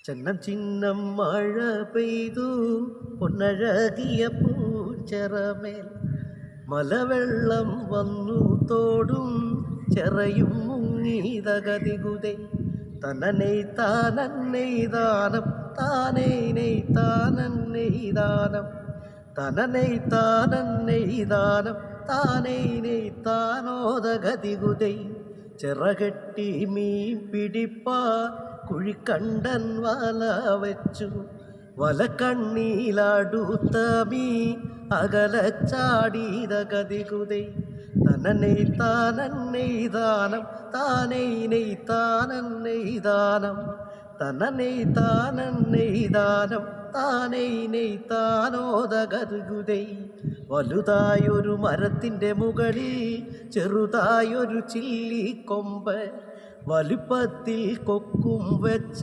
ചന്നം ചിന്നം മഴ പെയ്തു പൊന്നഴകിയ പൂച്ചെറമേൽ മലവെള്ളം വന്നു തോടും ചെറയും മുങ്ങീതകതികുതേ തനനൈ താനന്നൈദാനം താനേ നെയ് താനന്നൈദാനം തനനൈ താനന്നൈദാനം താനേ നെയ് താനോദഗതികുതൈ ചിറകെട്ടി മീൻ പിടിപ്പാ കുഴിക്കണ്ടൻ വല വെച്ചു വല കണ്ണീലാടുത്ത മീൻ അകലച്ചാടീതഗതികുതൈ തനനൈ താനന്നൈദാനം താനൈ നെയ് താനന്നൈദാനം തനനൈ താനന്നൈദാനം താനൈ നെയ് താനോദഗതികുതൈ വലുതായൊരു മരത്തിൻ്റെ മുകളിൽ ചെറുതായൊരു ചില്ലിക്കൊമ്പ് വലുപ്പത്തിൽ കൊക്കും വെച്ച